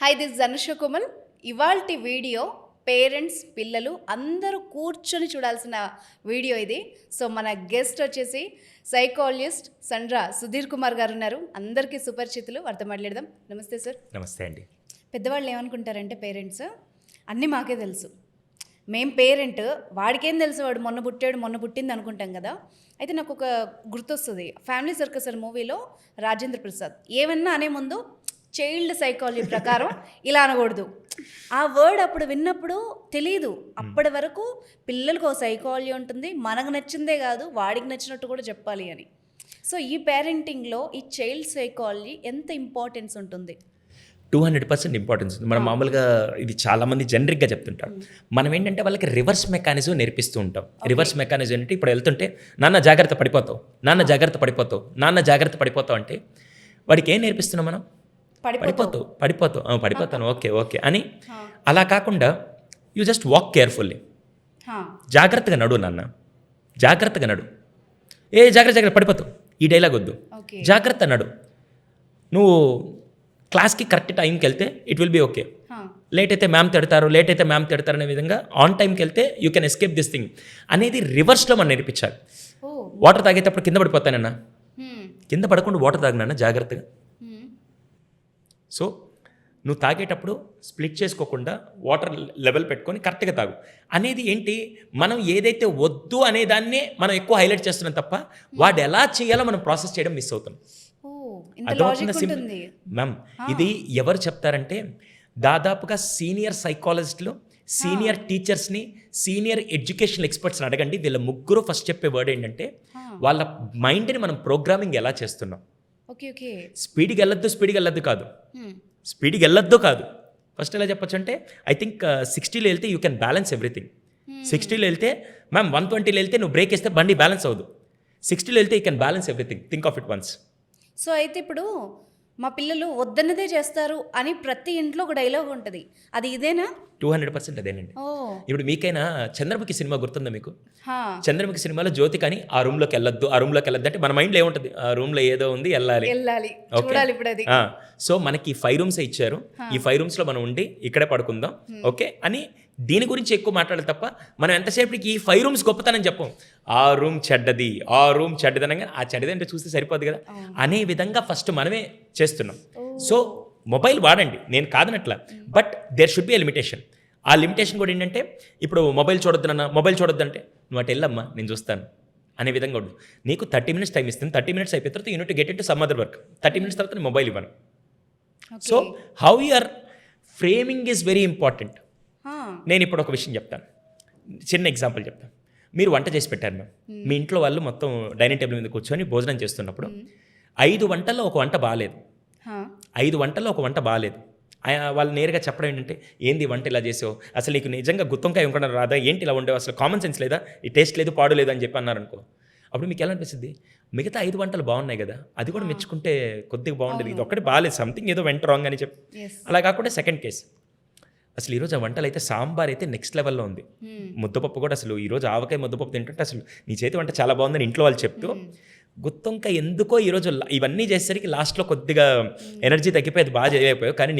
Hi this ధనుష Komal. ఇవాల్టి video parents పిల్లలు అందరూ కూర్చొని చూడాల్సిన వీడియో ఇది. సో మన గెస్ట్ వచ్చేసి సైకాలజిస్ట్ సండ్ర సుధీర్ కుమార్ గారు ఉన్నారు. అందరికీ సుపరిచితులు, వారితో మాట్లాడదాం. నమస్తే సార్. నమస్తే అండి. పెద్దవాళ్ళు ఏమనుకుంటారంటే పేరెంట్స్ అన్నీ మాకే తెలుసు, మేం పేరెంట్ వాడికేం తెలుసు, వాడు మొన్న పుట్టింది అనుకుంటాం కదా. అయితే నాకు ఒక గుర్తొస్తుంది, ఫ్యామిలీ సర్కస్ మూవీలో రాజేంద్ర ప్రసాద్ ఏమన్నా అనే ముందు చైల్డ్ సైకాలజీ ప్రకారం ఇలా అనకూడదు. ఆ వర్డ్ అప్పుడు విన్నప్పుడు తెలియదు, అప్పటి వరకు పిల్లలకు ఒక సైకాలజీ ఉంటుంది, మనకు నచ్చిందే కాదు వాడికి నచ్చినట్టు కూడా చెప్పాలి అని. సో ఈ పేరెంటింగ్లో ఈ చైల్డ్ సైకాలజీ ఎంత ఇంపార్టెన్స్ ఉంటుంది? 200% ఇంపార్టెన్స్ ఉంది. మనం మామూలుగా ఇది చాలామంది జనరిక్గా చెప్తుంటారు. మనం ఏంటంటే వాళ్ళకి రివర్స్ మెకానిజం నేర్పిస్తూ ఉంటాం. రివర్స్ మెకానిజం ఏంటంటే ఇప్పుడు వెళ్తుంటే నాన్న జాగ్రత్త పడిపోతావు, నాన్న జాగ్రత్త పడిపోతావు, నాన్న జాగ్రత్త పడిపోతావు అంటే వాడికి ఏం నేర్పిస్తున్నాం మనం? పడిపోతాను ఓకే అని. అలా కాకుండా యూ జస్ట్ వాక్ కేర్ఫుల్లీ, జాగ్రత్తగా నడు నాన్న, జాగ్రత్తగా నడు, జాగ్రత్త పడిపోతావు, ఈ డైలాగ్ వద్దు, జాగ్రత్త నడు. నువ్వు క్లాస్కి కరెక్ట్ టైంకి వెళ్తే it will be okay. Late అయితే మ్యామ్ తిడతారు అనే విధంగా ఆన్ టైంకి వెళ్తే you can escape this thing అనేది రివర్స్లో మనం నేర్పించాలి. వాటర్ తాగేటప్పుడు కింద పడిపోతానన్నా, కింద పడకుండా వాటర్ తాగినా జాగ్రత్తగా. సో నువ్వు తాగేటప్పుడు స్ప్లిట్ చేసుకోకుండా వాటర్ లెవెల్ పెట్టుకొని కరెక్ట్గా తాగు అనేది ఏంటి, మనం ఏదైతే వద్దు అనే దాన్నే మనం ఎక్కువ హైలైట్ చేస్తున్నాం తప్ప వాడు ఎలా చేయాలో మనం ప్రాసెస్ చేయడం మిస్ అవుతాం. మ్యామ్ ఇది ఎవరు చెప్తారంటే దాదాపుగా సీనియర్ సైకాలజిస్టులు, సీనియర్ టీచర్స్ని, సీనియర్ ఎడ్యుకేషనల్ ఎక్స్పర్ట్స్ని అడగండి. వీళ్ళ ముగ్గురు ఫస్ట్ చెప్పే వర్డ్ ఏంటంటే వాళ్ళ మైండ్ని మనం ప్రోగ్రామింగ్ ఎలా చేస్తున్నాం. స్పీడ్కి వెళ్ళొద్దు కాదు. ఫస్ట్ ఎలా చెప్పొచ్చు అంటే ఐ థింక్ 60లో వెళ్తే యూ కెన్ బ్యాలెన్స్ ఎవ్రీథింగ్. 60లో వెళ్తే మ్యామ్ 120లో వెళ్తే నువ్వు బ్రేక్ వేస్తే బండి బ్యాలెన్స్ అవ్వదు. 60లో వెళ్తే you can balance everything, think of it once. So అయితే ఇప్పుడు మా పిల్లలు వద్దన్నదే చేస్తారు అని ప్రతి ఇంట్లో ఒక డైలాగ్ ఉంటుంది, అది ఇదేనా? 200% అదేనండి. ఇప్పుడు మీకైనా చంద్రముఖి సినిమా గుర్తుందా మీకు? చంద్రముఖి సినిమాలో జ్యోతి కానీ ఆ రూమ్లోకి వెళ్ళొద్దు అంటే మన మైండ్లో ఏముంటుంది, ఆ రూమ్లో ఏదో ఉంది, వెళ్ళాలి. సో మనకి 5 రూమ్స్ ఇచ్చారు, ఈ 5 రూమ్స్లో మనం ఉండి ఇక్కడే పడుకుందాం ఓకే అని దీని గురించి ఎక్కువ మాట్లాడాలి తప్ప మనం ఎంతసేపటికి ఈ 5 రూమ్స్ గొప్పతనం చెప్పం. ఆ రూమ్ చెడ్డది అనగా ఆ చెడ్డది అంటే చూస్తే సరిపోదు కదా అనే విధంగా ఫస్ట్ మనమే చేస్తున్నాం. సో మొబైల్ వాడండి, నేను కాదనట్లా, but there should be a limitation. ఆ లిమిటేషన్ కూడా ఏంటంటే ఇప్పుడు మొబైల్ చూడొద్దు అంటే నువ్వు అటు వెళ్ళమ్మా నేను చూస్తాను అనే విధంగా ఉండదు. నీకు 30 minutes టైం ఇస్తుంది, 30 minutes అయిపోయిన తర్వాత unit get into some other work. 30 minutes తర్వాత నేను మొబైల్ ఇవ్వను. So how you're framing is very important. నేను ఇప్పుడు ఒక విషయం చెప్తాను, చిన్న ఎగ్జాంపుల్ చెప్తాను. మీరు వంట చేసి పెట్టారు మ్యామ్, మీ ఇంట్లో వాళ్ళు మొత్తం డైనింగ్ టేబుల్ మీద కూర్చొని భోజనం చేస్తున్నప్పుడు 5 వంటల్లో ఒక వంట బాగాలేదు. వాళ్ళు నేరుగా చెప్పడం ఏంటంటే ఏంది వంట ఇలా చేసావు, అసలు నీకు నిజంగా గుత్తొంకాయ వండడం రాదా, ఏంటి ఇలా ఉండేవు, అసలు కామన్ సెన్స్ లేదా, ఈ టేస్ట్ లేదు పాడు లేదు అని చెప్పి అన్నారనుకో. అప్పుడు మీకు ఎలా అనిపిస్తుంది, మిగతా 5 వంటలు బాగున్నాయి కదా, అది కూడా మెచ్చుకుంటే కొద్దిగా బాగుండేది, ఇది ఒక్కటి బాగాలేదు, సంథింగ్ ఏదో వెంట రాంగ్ అని చెప్పి. అలా కాకుండా సెకండ్ కేసు, అసలు ఈరోజు ఆ వంటలు అయితే సాంబార్ అయితే నెక్స్ట్ లెవెల్లో ఉంది, ముద్దపప్పు కూడా అసలు ఈరోజు ఆవకాయ ముద్దపప్పు తింటుంటే అసలు నీ చేతి వంట చాలా బాగుందని ఇంట్లో వాళ్ళు చెప్తూ, గుత్తొంకాయ ఎందుకో ఈరోజు ఇవన్నీ చేసేసరికి లాస్ట్లో కొద్దిగా ఎనర్జీ తగ్గిపోయేది, బాగా చేయలేకపోయావు, కానీ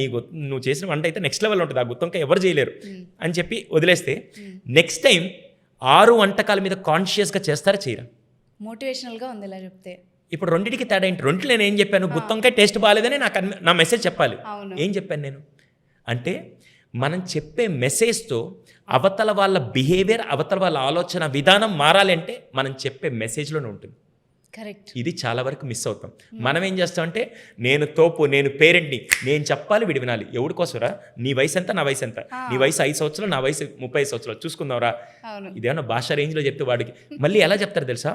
నువ్వు చేసిన వంట అయితే నెక్స్ట్ లెవెల్ ఉంటుంది, ఆ గుత్తొంకాయ ఎవరు చేయలేరు అని చెప్పి వదిలేస్తే నెక్స్ట్ టైం 6 వంటకాల మీద కాన్షియస్గా చేస్తారా చేయరా? మోటివేషనల్గా ఉంది ఇలా చెప్తే. ఇప్పుడు రెండింటికి తేడా ఏంటి? రెండింటిలో నేను ఏం చెప్పాను, గుత్తొంకాయ టేస్ట్ బాగాలేదని నా మెసేజ్ చెప్పాలి. ఏం చెప్పాను నేను అంటే మనం చెప్పే మెసేజ్తో అవతల వాళ్ళ బిహేవియర్, అవతల వాళ్ళ ఆలోచన విధానం మారాలి అంటే మనం చెప్పే మెసేజ్లోనే ఉంటుంది. కరెక్ట్. ఇది చాలా వరకు మిస్ అవుతాం. మనం ఏం చేస్తామంటే నేను పేరెంట్ని, నేను చెప్పాలి వీడు వినాలి. ఎవడి కోసరా, నీ వయసు ఎంత నా వయసు ఎంత, నీ వయసు 5 సంవత్సరాలు నా వయసు 30 సంవత్సరాలు చూసుకుందాంరా. ఇదేమన్నా భాష రేంజ్లో చెప్తే వాడికి మళ్ళీ ఎలా చెప్తారు తెలుసా,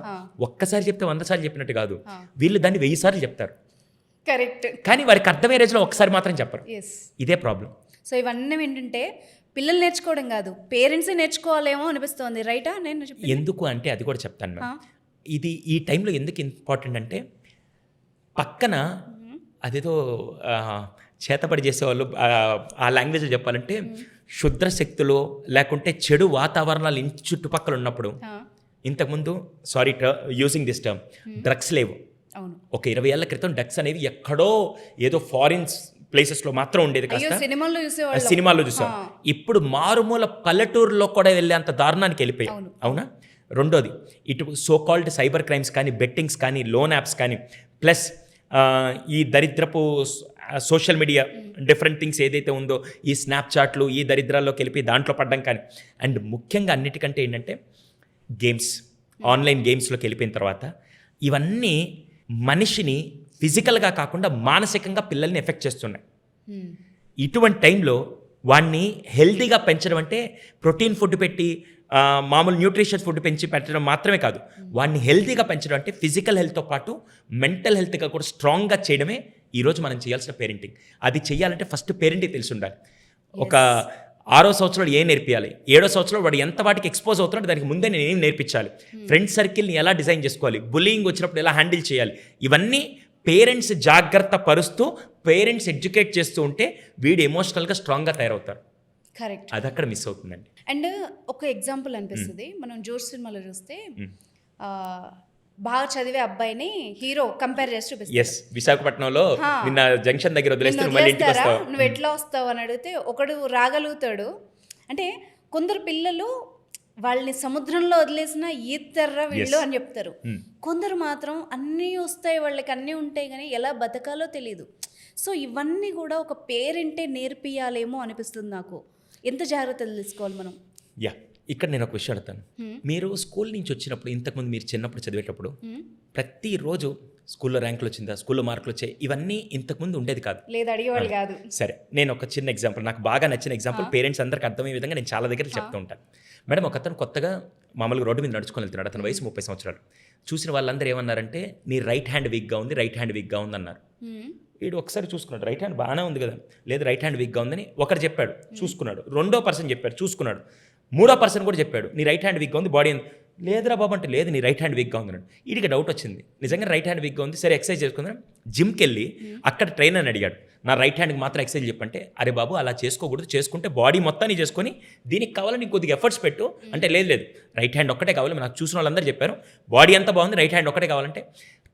ఒక్కసారి చెప్తే 100 సార్లు చెప్పినట్టు కాదు, వీళ్ళు దాన్ని 1000 సార్లు చెప్తారు. కరెక్ట్. కానీ వారికి అర్థమయ్యే రేంజ్లో ఒక్కసారి మాత్రం చెప్పరు. ఇదే ప్రాబ్లం. సో ఇవన్నీ ఏంటంటే పిల్లలు నేర్చుకోవడం కాదు, పేరెంట్సే నేర్చుకోవాలేమో అనిపిస్తుంది. రైటా? నేను ఎందుకు అంటే అది కూడా చెప్తాను మ్యామ్. ఇది ఈ టైంలో ఎందుకు ఇంపార్టెంట్ అంటే పక్కన అదేదో చేతపడి చేసేవాళ్ళు, ఆ లాంగ్వేజ్లో చెప్పాలంటే శుద్ర శక్తులు లేకుంటే చెడు వాతావరణాలు ఇంటి చుట్టుపక్కల ఉన్నప్పుడు, ఇంతకుముందు యూజింగ్ దిస్ టర్మ్ డ్రగ్స్ లేవు. ఒక 20 ఏళ్ల క్రితం డ్రగ్స్ అనేవి ఎక్కడో ఏదో ఫారిన్ ప్లేసెస్లో మాత్రం ఉండేది అయ్యో కాస్త సినిమాల్లో చూసేవాళ్ళం. సినిమాల్లో చూసాం. ఇప్పుడు మారుమూల పల్లెటూరులో కూడా వెళ్ళేంత దారుణానికి వెళ్ళిపోయాం. అవునా? రెండోది ఇటు సో కాల్డ్ సైబర్ క్రైమ్స్ కానీ, బెట్టింగ్స్ కానీ, లోన్ యాప్స్ కానీ, ప్లస్ ఈ దరిద్రపు సోషల్ మీడియా డిఫరెంట్ థింగ్స్ ఏదైతే ఉందో, ఈ స్నాప్చాట్లు, ఈ దరిద్రాల్లోకి వెళ్ళిపోయి దాంట్లో పడ్డం కానీ, అండ్ ముఖ్యంగా అన్నిటికంటే ఏంటంటే గేమ్స్, ఆన్లైన్ గేమ్స్లోకి వెళ్ళిపోయిన తర్వాత ఇవన్నీ మనిషిని ఫిజికల్గా కాకుండా మానసికంగా పిల్లల్ని ఎఫెక్ట్ చేస్తున్నాయి. ఇటువంటి టైంలో వాడిని హెల్తీగా పెంచడం అంటే ప్రోటీన్ ఫుడ్ పెట్టి మామూలు న్యూట్రిషియస్ ఫుడ్ పెంచి పెట్టడం మాత్రమే కాదు, వాడిని హెల్తీగా పెంచడం అంటే ఫిజికల్ హెల్త్తో పాటు మెంటల్ హెల్త్గా కూడా స్ట్రాంగ్గా చేయడమే ఈరోజు మనం చేయాల్సిన పేరెంటింగ్. అది చేయాలంటే ఫస్ట్ పేరెంట్కి తెలిసి ఉండాలి. ఒక 6వ సంవత్సరంలో ఏం నేర్పించాలి, 7వ సంవత్సరంలో వాడు ఎంత వాటికి ఎక్స్పోజ్ అవుతున్నాడో దానికి ముందే నేను ఏం నేర్పించాలి, ఫ్రెండ్ సర్కిల్ని ఎలా డిజైన్ చేసుకోవాలి, బుల్లింగ్ వచ్చినప్పుడు ఎలా హ్యాండిల్ చేయాలి, ఇవన్నీ పేరెంట్స్ జాగ్రత్త పరుస్తూ పేరెంట్స్ ఎడ్యుకేట్ చేస్తూ ఉంటే వీడు ఎమోషనల్గా స్ట్రాంగ్గా తయారవుతారు. కరెక్ట్. అది అక్కడ మిస్ అవుతుందండి. అండ్ ఒక ఎగ్జాంపుల్ అనిపిస్తుంది, మనం జోష్ సినిమాలో చూస్తే బాగా చదివే అబ్బాయిని హీరో కంపేర్ చేసి చూపిస్తారు. ఎస్, విశాఖపట్నంలో నిన్న జంక్షన్ దగ్గర వదిలేస్తే మళ్ళీ ఇంటికి వస్తావు, నువ్వు ఎట్లా వస్తావు అని అడిగితే ఒకడు రాగలుగుతాడు. అంటే కొందరు పిల్లలు వాళ్ళని సముద్రంలో వదిలేసిన ఈతర్రా వీళ్ళు అని చెప్తారు. కొందరు మాత్రం అన్నీ వస్తాయి, వాళ్ళకి అన్నీ ఉంటాయి, కానీ ఎలా బతకాలో తెలియదు. సో ఇవన్నీ కూడా ఒక పేరెంటే నేర్పియాలేమో అనిపిస్తుంది నాకు. ఎంత జాగ్రత్తలు తీసుకోవాలి మనం? యా, ఇక్కడ నేను ఒక విషయం అడుగుతాను. మీరు స్కూల్ నుంచి వచ్చినప్పుడు, ఇంతకుముందు మీరు చిన్నప్పుడు చదివేటప్పుడు ప్రతిరోజు స్కూల్లో ర్యాంకులు వచ్చిందా, స్కూల్లో మార్కులు వచ్చాయి, ఇవన్నీ ఇంతకుముందు ఉండేది కాదు. లేదు, అడిగేవాళ్ళు కాదు. సరే, నేను ఒక చిన్న ఎగ్జాంపుల్, నాకు బాగా నచ్చిన ఎగ్జాంపుల్, పేరెంట్స్ అందరికి అర్థమయ్యే విధంగా నేను చాలా దగ్గర చెప్తూ ఉంటాను. మేడం, ఒక అతను కొత్తగా మామూలుగా రోడ్డు మీద నడుచుకొని వెళ్తున్నాడు. అతని వయసు 30 సంవత్సరాలు. చూసిన వాళ్ళందరూ ఏమన్నారంటే, నీ రైట్ హ్యాండ్ వీక్గా ఉంది, రైట్ హ్యాండ్ వీక్గా ఉంది అన్నారు. వీడు ఒకసారి చూసుకున్నాడు, రైట్ హ్యాండ్ బాగానే ఉంది కదా, లేదు రైట్ హ్యాండ్ వీక్గా ఉందని ఒకరు చెప్పాడు, చూసుకున్నాడు. రెండో పర్సన్ చెప్పాడు, చూసుకున్నాడు. మూడో పర్సన్ కూడా చెప్పాడు, నీ రైట్ హ్యాండ్ వీక్గా ఉంది, బాడీ లేదురా బాబు అంటే, లేదు నీ రైట్ హ్యాండ్ వీక్గా ఉంది అన్నాడు. వీడికి డౌట్ వచ్చింది, నిజంగా రైట్ హ్యాండ్ వీక్గా ఉంది, సరే ఎక్సర్సైజ్ చేసుకుందాం. జిమ్కి వెళ్ళి అక్కడ ట్రైనర్ని అడిగాడు, నా రైట్ హ్యాండ్కి మాత్రం ఎక్సర్సైజ్ చెప్పంటే, అరే బాబు అలా చేసుకోకూడదు, చేసుకుంటే బాడీ మొత్తాన్ని చేసుకొని దీనికి కావాలని కొద్దిగా ఎఫర్ట్స్ పెట్టు అంటే, లేదు రైట్ హ్యాండ్ ఒక్కటే కావాలి, నాకు చూసిన వాళ్ళందరూ చెప్పారు బాడీ అంతా బాగుంది, రైట్ హ్యాండ్ ఒక్కటే కావాలంటే,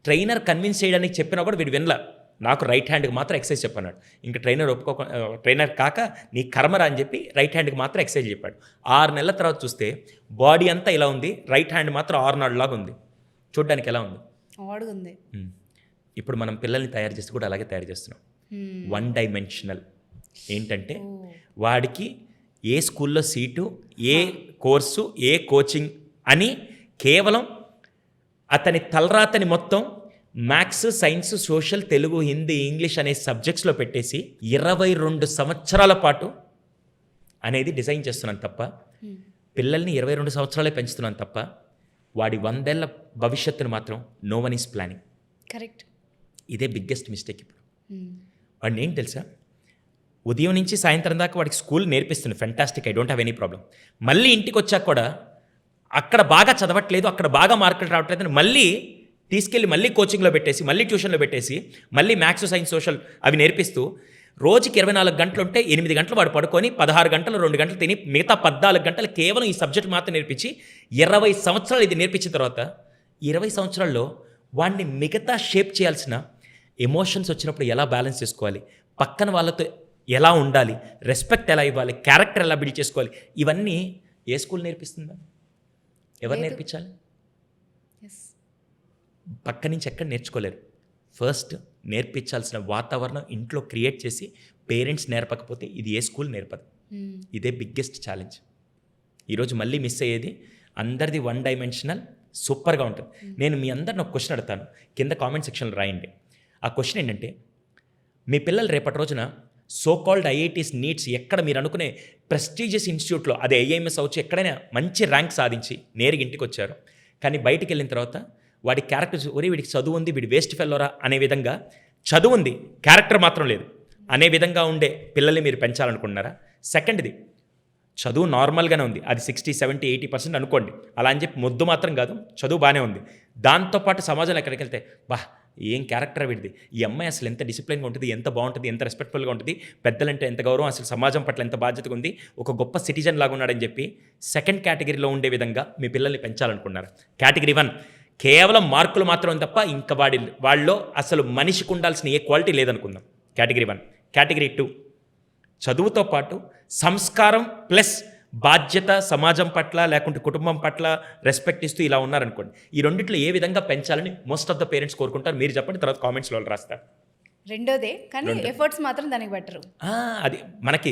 ట్రైనర్ కన్విన్స్ చేయడానికి చెప్పినా కూడా వీడు వినలా, నాకు రైట్ హ్యాండ్కి మాత్రం ఎక్సర్సైజ్ చెప్పన్నాడు. ఇంకా ట్రైనర్ కాక నీ కర్మరా అని చెప్పి రైట్ హ్యాండ్కి మాత్రం ఎక్సర్సైజ్ చెప్పాడు. 6 నెలల తర్వాత చూస్తే బాడీ అంతా ఇలా ఉంది, రైట్ హ్యాండ్ మాత్రం 6 నాడులాగా ఉంది. చూడ్డానికి ఎలా ఉంది? ఇప్పుడు మనం పిల్లల్ని తయారు చేస్తే కూడా అలాగే తయారు చేస్తున్నాం, 1 డైమెన్షనల్. ఏంటంటే వాడికి ఏ స్కూల్లో సీటు, ఏ కోర్సు, ఏ కోచింగ్ అని కేవలం అతని తలరాతని మొత్తం maths, science, social, Telugu, Hindi, English అనే సబ్జెక్ట్స్లో పెట్టేసి 22 సంవత్సరాల పాటు అనేది డిజైన్ చేస్తున్నాను తప్ప, పిల్లల్ని 22 సంవత్సరాలే పెంచుతున్నాను తప్ప, వాడి 100 ఏళ్ల భవిష్యత్తును మాత్రం no one is planning. Correct. ఇదే బిగ్గెస్ట్ మిస్టేక్. ఇప్పుడు వాడిని ఏం తెలుసా, ఉదయం నుంచి సాయంత్రం దాకా వాడికి స్కూల్ నేర్పిస్తుంది, fantastic, I don't have any problem. మళ్ళీ ఇంటికి వచ్చాక కూడా అక్కడ బాగా చదవట్లేదు, అక్కడ బాగా మార్కులు రావట్లేదు అని మళ్ళీ తీసుకెళ్ళి మళ్ళీ కోచింగ్లో పెట్టేసి, మళ్ళీ ట్యూషన్లో పెట్టేసి, మళ్ళీ మ్యాథ్స్, సైన్స్, సోషల్ అవి నేర్పిస్తూ రోజుకి 24 గంటలు ఉంటే 8 గంటలు వాడు పడుకొని 16 గంటలు 2 గంటలు తిని మిగతా 14 గంటలు కేవలం ఈ సబ్జెక్ట్ మాత్రం నేర్పించి 20 సంవత్సరాలు ఇది నేర్పించిన తర్వాత 20 సంవత్సరాల్లో వాడిని మిగతా షేప్ చేయాల్సిన ఎమోషన్స్ వచ్చినప్పుడు ఎలా బ్యాలెన్స్ చేసుకోవాలి, పక్కన వాళ్ళతో ఎలా ఉండాలి, రెస్పెక్ట్ ఎలా ఇవ్వాలి, క్యారెక్టర్ ఎలా బిల్డ్ చేసుకోవాలి, ఇవన్నీ ఏ స్కూల్ నేర్పిస్తుందా? ఎవరు నేర్పించాలి? పక్క నుంచి ఎక్కడ నేర్చుకోలేరు. ఫస్ట్ నేర్పించాల్సిన వాతావరణం ఇంట్లో క్రియేట్ చేసి పేరెంట్స్ నేర్పకపోతే ఇది ఏ స్కూల్ నేర్పదు. ఇదే బిగ్గెస్ట్ ఛాలెంజ్. ఈరోజు మళ్ళీ మిస్ అయ్యేది అందరిది 1 డైమెన్షనల్ సూపర్గా ఉంటుంది. నేను మీ అందరిని ఒక క్వశ్చన్ అడుగుతాను, కింద కామెంట్ సెక్షన్లో రాయండి. ఆ క్వశ్చన్ ఏంటంటే, మీ పిల్లలు రేపటి రోజున సో కాల్డ్ ఐఐటీస్, నీట్స్, ఎక్కడ మీరు అనుకునే ప్రెస్టీజియస్ ఇన్స్టిట్యూట్లో, అది ఐఐఎంఎస్ అవచ్చు, ఎక్కడైనా మంచి ర్యాంక్ సాధించి నేరుగా ఇంటికి వచ్చారు, కానీ బయటికి వెళ్ళిన తర్వాత వాడి క్యారెక్టర్, ఒరే వీడికి చదువు ఉంది, వీడి వేస్ట్ ఫెల్లోరా అనే విధంగా, చదువు ఉంది క్యారెక్టర్ మాత్రం లేదు అనే విధంగా ఉండే పిల్లల్ని మీరు పెంచాలనుకుంటున్నారా? సెకండ్ది, చదువు నార్మల్గానే ఉంది, అది 60, 70, 80% అనుకోండి, అలా అని చెప్పి మొద్దు మాత్రం కాదు, చదువు బాగానే ఉంది. దాంతోపాటు సమాజంలో ఎక్కడికి వెళ్తే, ఏం క్యారెక్టర్ వీడిది, ఈ అమ్మాయి అసలు ఎంత డిసిప్లిన్గా ఉంటుంది, ఎంత బాగుంటుంది, ఎంత రెస్పెక్ట్ఫుల్గా ఉంటుంది, పెద్దలంటే ఎంత గౌరవం, అసలు సమాజం పట్ల ఎంత బాధ్యతగా ఉంది, ఒక గొప్ప సిటిజన్ లాగా ఉన్నాడని చెప్పి సెకండ్ కేటగిరీలో ఉండే విధంగా మీ పిల్లల్ని పెంచాలనుకున్నారు. కేటగిరీ 1 కేవలం మార్కులు మాత్రం తప్ప ఇంకా వాళ్ళలో అసలు మనిషికి ఉండాల్సిన ఏ క్వాలిటీ లేదనుకుందాం. కేటగిరీ 1. కేటగిరీ 2 చదువుతో పాటు సంస్కారం ప్లస్ బాధ్యత సమాజం పట్ల లేకుంటే కుటుంబం పట్ల రెస్పెక్ట్ ఇస్తూ ఇలా ఉన్నారనుకోండి. ఈ రెండిట్లో ఏ విధంగా పెంచాలని మోస్ట్ ఆఫ్ ద పేరెంట్స్ కోరుకుంటారు? మీరు చెప్పండి, తర్వాత కామెంట్స్లో రాస్తారు. రెండోదే, కానీ ఎఫర్ట్స్ మాత్రం దానికి బెటరు. అది మనకి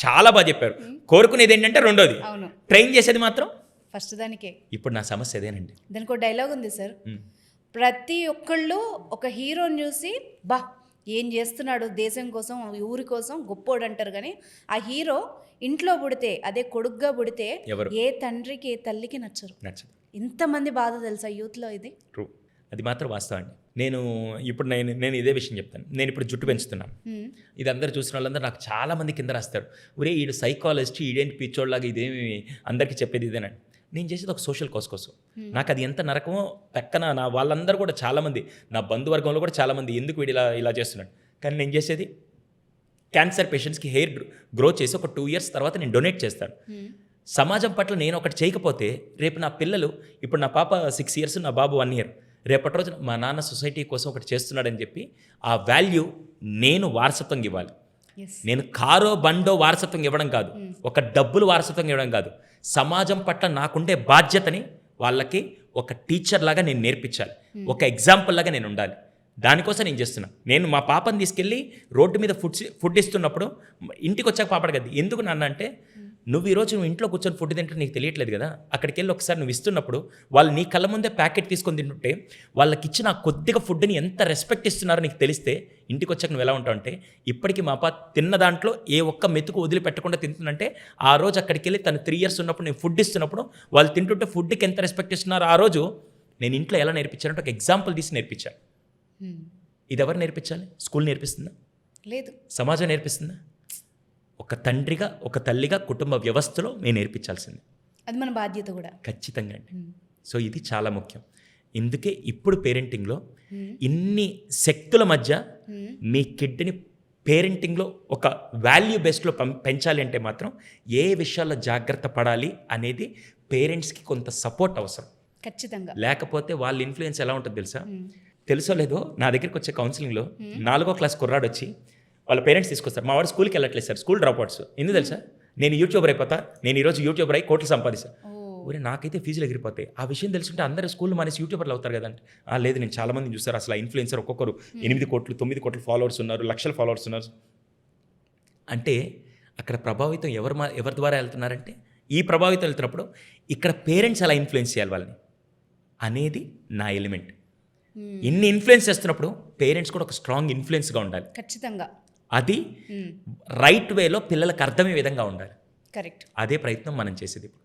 చాలా బాగా చెప్పారు. కోరుకునేది ఏంటంటే రెండోది, అవును, ట్రైన్ చేసేది మాత్రం ఫస్ట్ దానికే. ఇప్పుడు నా సమస్య అదేనండి. దానికి ఒక డైలాగ్ ఉంది సార్, ప్రతి ఒక్కళ్ళు ఒక హీరోని చూసి బా ఏం చేస్తున్నాడు దేశం కోసం ఊరి కోసం గొప్పోడు అంటారు, కానీ ఆ హీరో ఇంట్లో పుడితే అదే కొడుగ్గా పుడితే ఏ తండ్రికి ఏ తల్లికి నచ్చదు. ఇంతమంది బాధ తెలుసా యూత్లో? ఇది ట్రూ, అది మాత్రం వాస్తవం అండి. నేను ఇదే విషయం చెప్తాను. నేను ఇప్పుడు జుట్టు పెంచుతున్నాను. ఇది అందరు చూసిన వాళ్ళందరూ నాకు చాలా మంది కింద రాస్తారు, ఒరే ఈడు సైకాలజిస్ట్, ఈడేంటి పిచ్చోళ్ళలాగా, ఇదేమి అందరికీ చెప్పేది ఇదేనండి. నేను చేసేది ఒక సోషల్ కాజ్ కోసం. నాకు అది ఎంత నరకమో పక్కన నా వాళ్ళందరూ కూడా చాలామంది, నా బంధువర్గంలో కూడా చాలామంది ఎందుకు వీడు ఇలా చేస్తున్నాడు. కానీ నేను చేసేది క్యాన్సర్ పేషెంట్స్కి హెయిర్ గ్రో చేసి ఒక 2 years తర్వాత నేను డొనేట్ చేస్తాను. సమాజం పట్ల నేను ఒకటి చేయకపోతే రేపు నా పిల్లలు, ఇప్పుడు నా పాప 6 years, నా బాబు 1 year, రేపటి రోజున మా నాన్న సొసైటీ కోసం ఒకటి చేస్తున్నాడని చెప్పి ఆ వాల్యూ నేను వారసత్వంగా ఇవ్వాలి. నేను కారో బండో వారసత్వం ఇవ్వడం కాదు, ఒక డబ్బులు వారసత్వం ఇవ్వడం కాదు, సమాజం పట్ల నాకుండే బాధ్యతని వాళ్ళకి ఒక టీచర్ లాగా నేను నేర్పించాలి, ఒక ఎగ్జాంపుల్ లాగా నేను ఉండాలి. దానికోసం నేను చేస్తున్నా. నేను మా పాపని తీసుకెళ్ళి రోడ్డు మీద ఫుడ్ ఇస్తున్నప్పుడు ఇంటికి వచ్చాక పాప అడగద్ది, ఎందుకు నాన్న అంటే, నువ్వు ఈరోజు ఇంట్లో కూర్చొని ఫుడ్ తింటే నీకు తెలియట్లేదు కదా, అక్కడికి వెళ్ళి ఒకసారి నువ్వు ఇస్తున్నప్పుడు వాళ్ళు నీ కళ్ళ ముందే ప్యాకెట్ తీసుకొని తింటుంటే వాళ్ళకి ఇచ్చిన కొద్దిగా ఫుడ్ని ఎంత రెస్పెక్ట్ ఇస్తున్నారో నీకు తెలిస్తే ఇంటికి వచ్చాక నువ్వు ఎలా ఉంటావు అంటే, ఇప్పటికీ మా పాప తిన్న దాంట్లో ఏ ఒక్క మెతుకు వదిలిపెట్టకుండా తింటుందంటే, ఆ రోజు అక్కడికి వెళ్ళి తను 3 years ఉన్నప్పుడు నేను ఫుడ్ ఇస్తున్నప్పుడు వాళ్ళు తింటుంటే ఫుడ్కి ఎంత రెస్పెక్ట్ ఇస్తున్నారో ఆ రోజు నేను ఇంట్లో ఎలా నేర్పించానంటే ఒక ఎగ్జాంపుల్ తీసి నేర్పించాను. ఇది ఎవరు నేర్పించాలి? స్కూల్ నేర్పిస్తుందా? లేదు. సమాజం నేర్పిస్తుందా? ఒక తండ్రిగా ఒక తల్లిగా కుటుంబ వ్యవస్థలో నేను నేర్పించాల్సింది. అది మన బాధ్యత కూడా. ఖచ్చితంగా అండి. సో ఇది చాలా ముఖ్యం. ఇందుకే ఇప్పుడు పేరెంటింగ్లో ఇన్ని శక్తుల మధ్య మీ కిడ్ని పేరెంటింగ్లో ఒక వాల్యూ బేస్డ్లో పెంచాలి అంటే మాత్రం ఏ విషయాల్లో జాగ్రత్త పడాలి అనేది పేరెంట్స్కి కొంత సపోర్ట్ అవసరం. ఖచ్చితంగా. లేకపోతే వాళ్ళ ఇన్ఫ్లుయెన్స్ ఎలా ఉంటుంది తెలుసో లేదో, నా దగ్గరికి వచ్చే కౌన్సిలింగ్లో 4వ క్లాస్ కుర్రాడు వచ్చి వాళ్ళ పేరెంట్స్ తీసుకొస్తారు, మా వాడు స్కూల్కి వెళ్ళట్లేదు సార్, స్కూల్ డ్రాప్ అవుట్స్, ఎందుకు తెలుసా, నేను యూట్యూబర్ అయిపోతా, నేను ఈరోజు యూట్యూబర్ అయి కోట్లు సంపాదిస్తాను. ఊరే నాకైతే ఫీజులు ఎగిరిపోతాయి. ఆ విషయం తెలుసుంటే అందరూ స్కూల్ మానేసి యూట్యూబర్లు అవుతారు కదంటే, లేదు నేను చాలామంది చూస్తారు అసలు ఆ ఇన్ఫ్లుయెన్సర్ ఒక్కొక్కరు 8 కోట్లు 9 కోట్లు ఫాలోవర్స్ ఉన్నారు, లక్షల ఫాలోవర్స్ ఉన్నారు. అంటే అక్కడ ప్రభావితం ఎవరి ద్వారా వెళ్తున్నారంటే, ఈ ప్రభావితం వెళ్తున్నప్పుడు ఇక్కడ పేరెంట్స్ ఎలా ఇన్ఫ్లుయెన్స్ చేయాలి వాళ్ళని అనేది నా ఎలిమెంట్. ఇన్ని ఇన్ఫ్లుయెన్స్ చేస్తున్నప్పుడు పేరెంట్స్ కూడా ఒక స్ట్రాంగ్ ఇన్ఫ్లుయెన్స్గా ఉండాలి. ఖచ్చితంగా. అది రైట్ వేలో పిల్లలకు అర్థమయ్యే విధంగా ఉండాలి. కరెక్ట్. అదే ప్రయత్నం మనం చేసేది ఇప్పుడు.